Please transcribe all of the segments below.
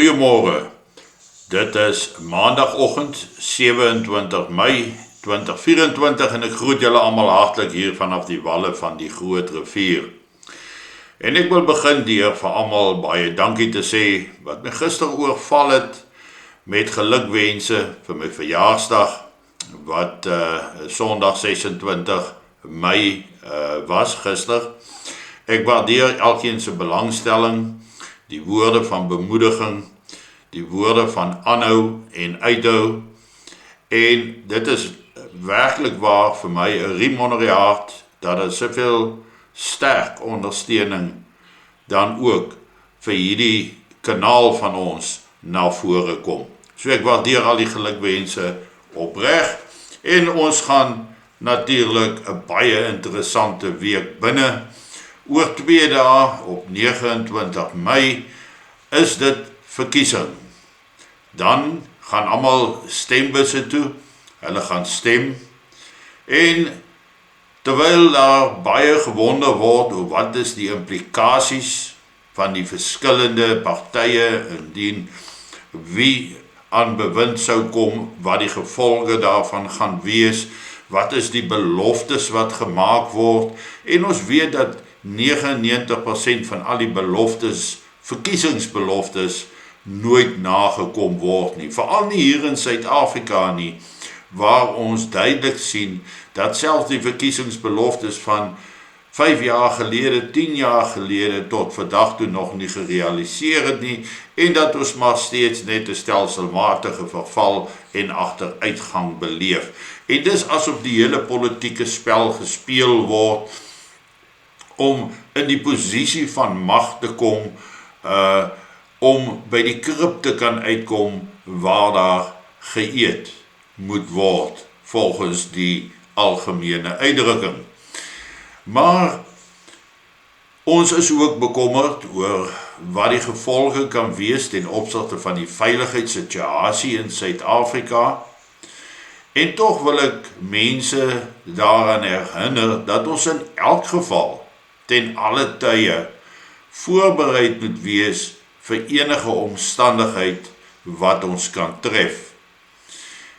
Goeiemôre. Dit is maandagoggend 27 Mei 2024 en ek groet julle almal hartlik hier vanaf die walle van die Groot Rivier. En ek wil begin deur vir almal baie dankie te sê wat my gister oorval het met gelukwense vir my verjaarsdag wat Sondag 26 Mei was gister. Ek waardeer elkeen se belangstelling, die woorde van bemoediging, die woorde van aanhou en uithou, en dit is werklik waar vir my 'n riem onder die hart, dat daar soveel sterk ondersteuning dan ook vir hierdie kanaal van ons na vore kom. So ek waardeer al die gelukwense opreg, en ons gaan natuurlik 'n baie interessante week binne. Oor 2 dae op 29 Mei is dit verkiesing. Dan gaan almal stembusse toe, hulle gaan stem, en terwyl daar baie gewonder word oor wat is die implikasies van die verskillende partye, indien wie aan bewind sou kom, wat die gevolge daarvan gaan wees, wat is die beloftes wat gemaak word, en ons weet dat 99% van al die beloftes, verkiesingsbeloftes, nooit nagekom word nie. Veral nie hier in Suid-Afrika nie, waar ons duidelik sien dat selfs die verkiesingsbeloftes van 5 jaar gelede, 10 jaar gelede tot vandag toe nog nie gerealiseer het nie, en dat ons maar steeds net 'n stelselmatige verval en agteruitgang beleef. En dis asof die hele politieke spel gespeel word om in die posisie van mag te kom, om by die krib te kan uitkom waar daar geëet moet word, volgens die algemene uitdrukking. Maar ons is ook bekommerd oor wat die gevolge kan wees ten opsigte van die veiligheidssituasie in Suid-Afrika. En tog wil ek mense daaraan herinner dat ons in elk geval ten alle tye voorbereid moet wees vir enige omstandigheid wat ons kan tref.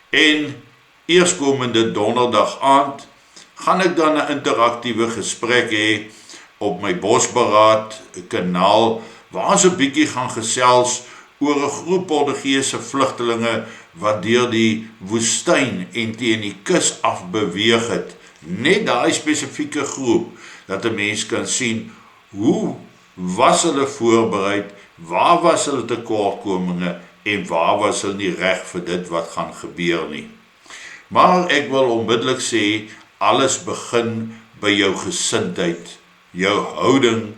En eerskomende donderdag aand gaan ek dan 'n interaktiewe gesprek hê op my Bosberaad kanaal, waar ons 'n bietjie gaan gesels oor 'n groep Portugese vlugtelinge wat deur die woestyn en teen die kus af beweeg het. Net daai spesifieke groep, dat 'n mens kan sien, hoe was hulle voorbereid, waar was hulle tekortkominge, en waar was hulle nie reg vir dit wat gaan gebeur nie. Maar ek wil onmiddellik sê, alles begin by jou gesindheid, jou houding,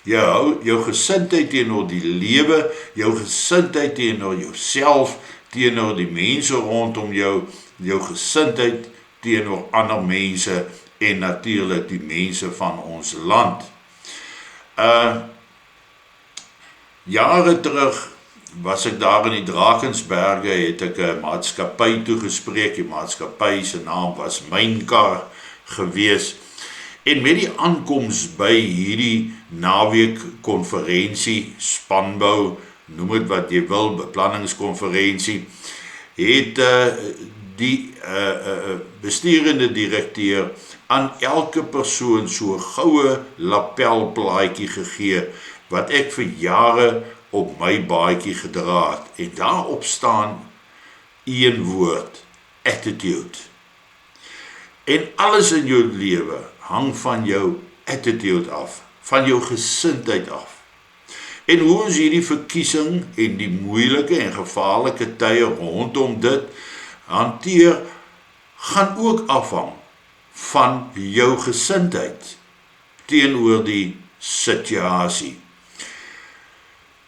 jou gesindheid teenoor die lewe, jou gesindheid teenoor jouself, teenoor die mense rondom jou, jou gesindheid teenoor ander mense, en natuurlik die mense van ons land. Jare terug was ek daar in die Drakensberge, het ek 'n maatskappy toegespreek. Die maatskappy se naam was Mynkar gewees. En met die aankoms by hierdie naweek konferensie, spanbou, noem dit wat jy wil, beplanningskonferensie, het die besturende direkteur aan elke persoon so 'n goue lapelplaatjie gegee, wat ek vir jare op my baadjie gedra het. En daarop staan een woord: attitude. En alles in jou lewe hang van jou attitude af, van jou gesindheid af. En hoe ons hierdie verkiesing en die moeilike en gevaarlike tye rondom dit hanteer, gaan ook afhang van jou gesindheid teenoor die situasie.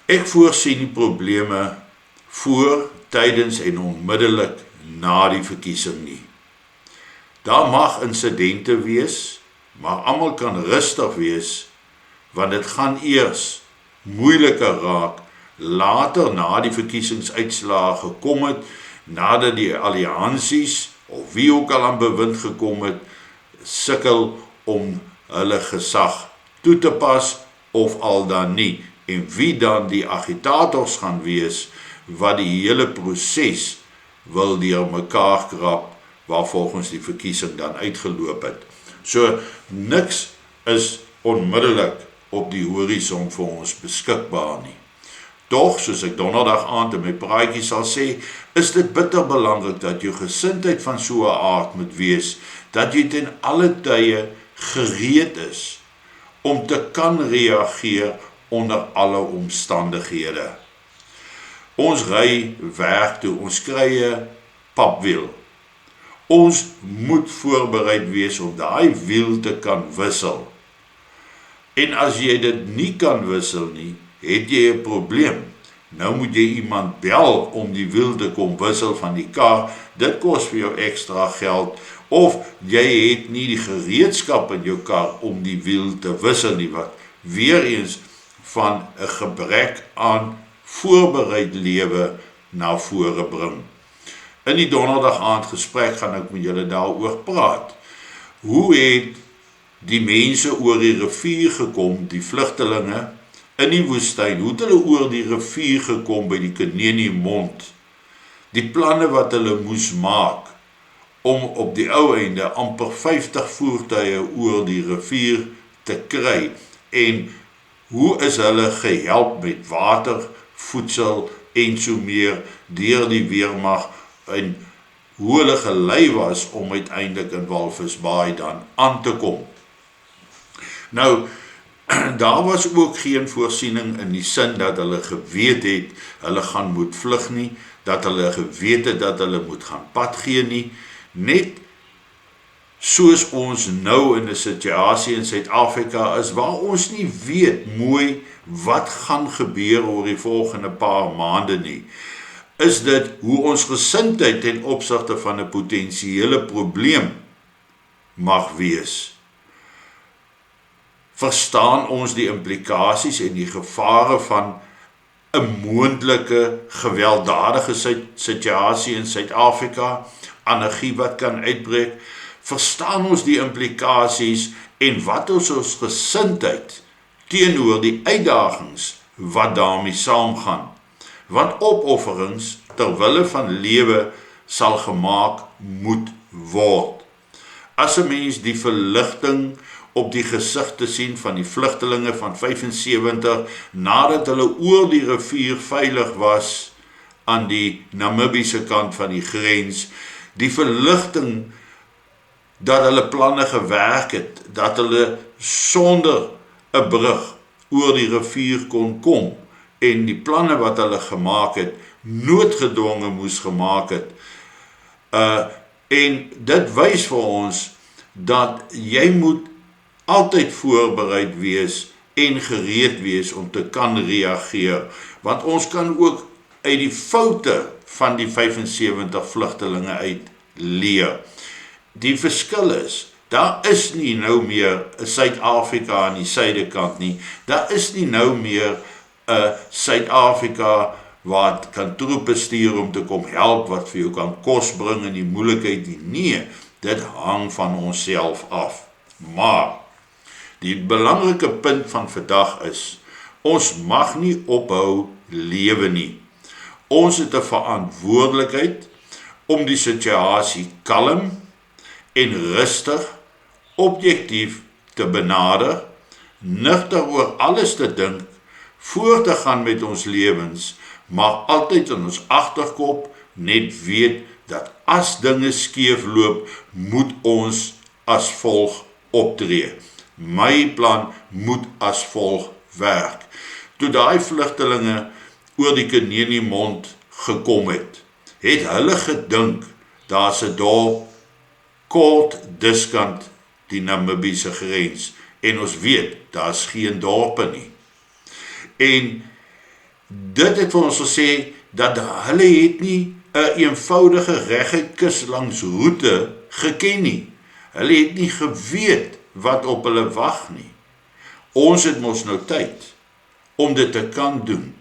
Ek voorsien die probleme voor, tydens en onmiddellik na die verkiesing nie. Daar mag insidente wees, maar almal kan rustig wees, want dit gaan eers moeiliker raak later na die verkiesingsuitslae gekom het, nadat die alliansies of wie ook al aan bewind gekom het, sukkel om hulle gesag toe te pas of al dan nie en wie dan die agitators gaan wees, wat die hele proses wil deur mekaar krap, waar volgens die verkiesing dan uitgeloop het. So, niks is onmiddellik op die horison vir ons beskikbaar nie. Doch, soos ek donderdag aand in my praatjie sal sê, is dit bitter belangrik dat jou gesindheid van so 'n aard moet wees, dat jy ten alle tye gereed is om te kan reageer onder alle omstandighede. Ons ry werk toe, ons kry 'n papwiel. Ons moet voorbereid wees om daai wiel te kan wissel. En as jy dit nie kan wissel nie, het jy 'n probleem. Nou moet jy iemand bel om die wiel te kom wissel van die kar. Dit kos vir jou ekstra geld. Of jy het nie die gereedskap in jou kar om die wiel te wissel nie, wat weer eens van 'n gebrek aan voorbereid lewe na vore bring. In die donderdag aand gesprek gaan ek met julle daaroor praat. Hoe het die mense oor die rivier gekom, die vlugtelinge in die woestyn, hoe het hulle oor die rivier gekom by die Keneni mond? Die planne wat hulle moes maak om op die ou einde amper 50 voertuie oor die rivier te kry, en hoe is hulle gehelp met water, voedsel en so meer deur die weermag, en hoe hulle gelei was om uiteindelik in Walvisbaai dan aan te kom. Nou, daar was ook geen voorsiening in die sin dat hulle geweet het, hulle gaan moet vlug nie, dat hulle geweet het dat hulle moet gaan pad gee nie, net soos ons nou in 'n situasie in Suid-Afrika is, waar ons nie weet mooi wat gaan gebeur oor die volgende paar maande nie, is dit hoe ons gesindheid ten opsigte van 'n potensiële probleem mag wees. Verstaan ons die implikasies en die gevare van 'n moontlike gewelddadige situasie in Suid-Afrika, anargie wat kan uitbreek? Verstaan ons die implikasies en wat is ons gesindheid teenoor die uitdagings wat daarmee saamgaan? Want opofferings ter wille van lewe sal gemaak moet word. As 'n mens die verligting op die gesigte sien van die vlugtelinge van 75, nadat hulle oor die rivier veilig was aan die Namibiese kant van die grens, die verligting dat hulle planne gewerk het, dat hulle sonder 'n brug oor die rivier kon kom, en die planne wat hulle gemaak het, noodgedwonge moes gemaak het. En dit wys vir ons dat jy moet altyd voorbereid wees en gereed wees om te kan reageer, want ons kan ook uit die foute van die 75 vlugtelinge uit leer. Die verskil is, daar is nie nou meer 'n Suid-Afrika aan die suidekant nie, daar is nie nou meer 'n Suid-Afrika wat kan troepe stuur om te kom help, wat vir jou kan kos bring in die moeilikheid nie. Nee, dit hang van onsself af. Maar die belangrike punt van vandag is, ons mag nie ophou lewe nie. Ons het 'n verantwoordelikheid om die situasie kalm en rustig, objektief te benader, nugter oor alles te dink, voort te gaan met ons lewens, maar altyd in ons agterkop net weet dat as dinge skeef loop, moet ons as volg optree. My plan moet as volg werk. Toe daai vlugtelinge oor die Keneni mond gekom het hulle gedink daar's 'n dorp kort diskant die Namibiese grens, en ons weet daar's geen dorpe nie. En dit het vir ons gesê dat hulle het nie 'n eenvoudige reguit kus langs roete geken nie. Hulle het nie geweet wat op hulle wag nie. Ons het mos nou tyd om dit te kan doen.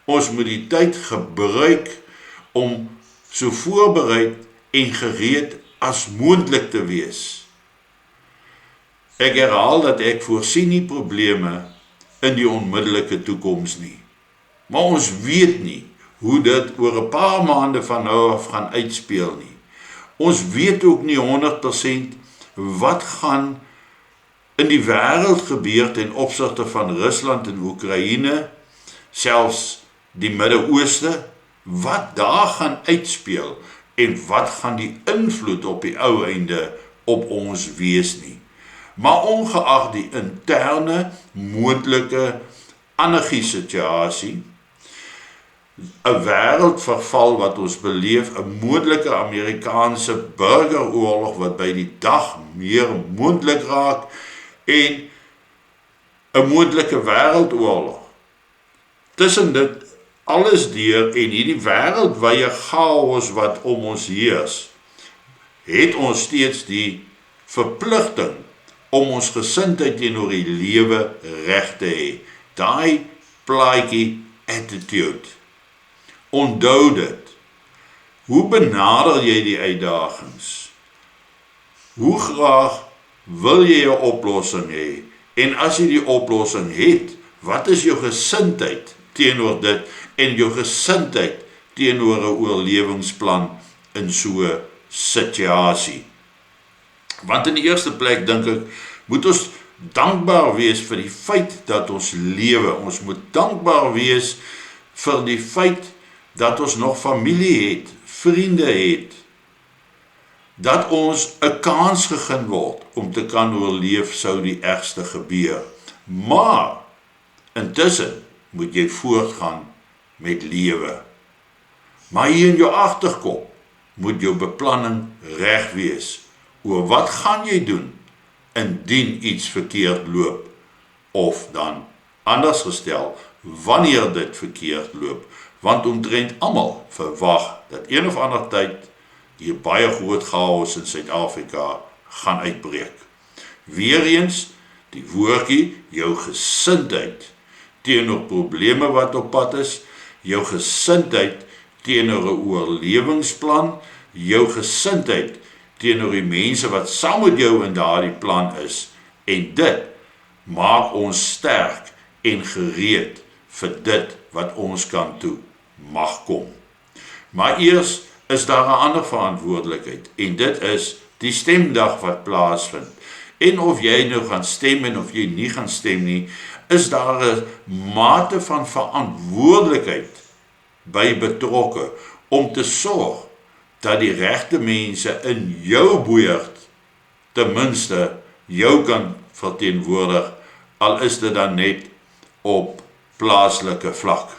Ons moet die tyd gebruik om so voorbereid en gereed as moontlik te wees. Ek herhaal dat ek voorsien nie probleme in die onmiddellike toekoms nie. Maar ons weet nie hoe dit oor 'n paar maande van nou af gaan uitspeel nie. Ons weet ook nie 100% wat gaan in die wêreld gebeur ten opsigte van Rusland en Oekraïne, selfs die Midde-Ooste, wat daar gaan uitspeel en wat gaan die invloed op die ou einde op ons wees nie. Maar ongeag die interne moontlike anargie-situasie, 'n wêreldverval wat ons beleef, 'n moontlike Amerikaanse burgeroorlog wat by die dag meer moontlik raak en 'n moontlike wêreldoorlog. Tussen dit alles deur en hierdie wêreldwye chaos wat om ons heers, het ons steeds die verpligting om ons gesindheid teenoor die lewe reg te hê. Daai plaatjie attitude. Onthou dit. Hoe benader jy die uitdagings? Hoe graag wil jy 'n oplossing hê? En as jy die oplossing het, wat is jou gesindheid teenoor dit en jou gesindheid teenoor 'n oorlewingsplan in so 'n situasie? Want in die eerste plek dink ek, moet ons dankbaar wees vir die feit dat ons lewe. Ons moet dankbaar wees vir die feit dat ons nog familie het, vriende het, dat ons 'n kans gegee word om te kan oorleef sou die ergste gebeur. Maar intussen moet jy voortgaan met lewe. Maar hier in jou agterkop moet jou beplanning reg wees oor wat gaan jy doen indien iets verkeerd loop, of dan anders gestel, wanneer dit verkeerd loop, want omtrent almal verwag dat een of ander tyd hier baie groot chaos in Suid-Afrika gaan uitbreek. Weereens die woordjie, jou gesindheid teenoor probleme wat op pad is, jou gesindheid teenoor 'n oorlewingsplan, jou gesindheid teenoor die mense wat saam met jou in daardie plan is, en dit maak ons sterk en gereed vir dit wat ons kant toe mag kom. Maar eers is daar 'n ander verantwoordelikheid, en dit is die stemdag wat plaasvind. En of jy nou gaan stem en of jy nie gaan stem nie, is daar 'n mate van verantwoordelikheid by betrokke om te sorg dat die regte mense in jou boord ten minste jou kan verteenwoordig, al is dit dan net op plaaslike vlak,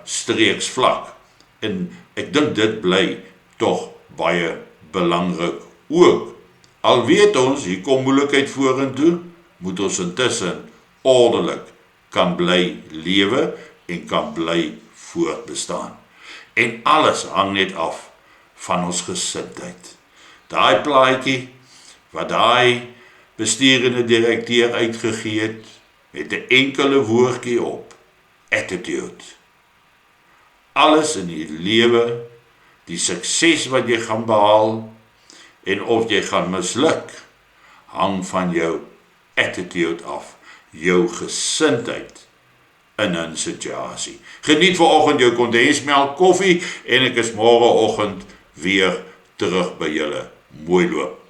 streeksvlak. En ek dink dit bly tog baie belangrik ook. Al weet ons, hier kom moeilikheid vorentoe, moet ons intussen ordelik kan bly lewe en kan bly voortbestaan. En alles hang net af van ons gesindheid. Daai plaatjie wat daai bestuurende direkteur uitgegee het, met 'n enkele woordjie op, attitude. Alles in die lewe, die sukses wat jy gaan behaal, en of jy gaan misluk, hang van jou attitude af, jou gesindheid in 'n situasie. Geniet vanoggend jou kondensmelk koffie, en ek is môreoggend weer terug by julle. Mooi loop.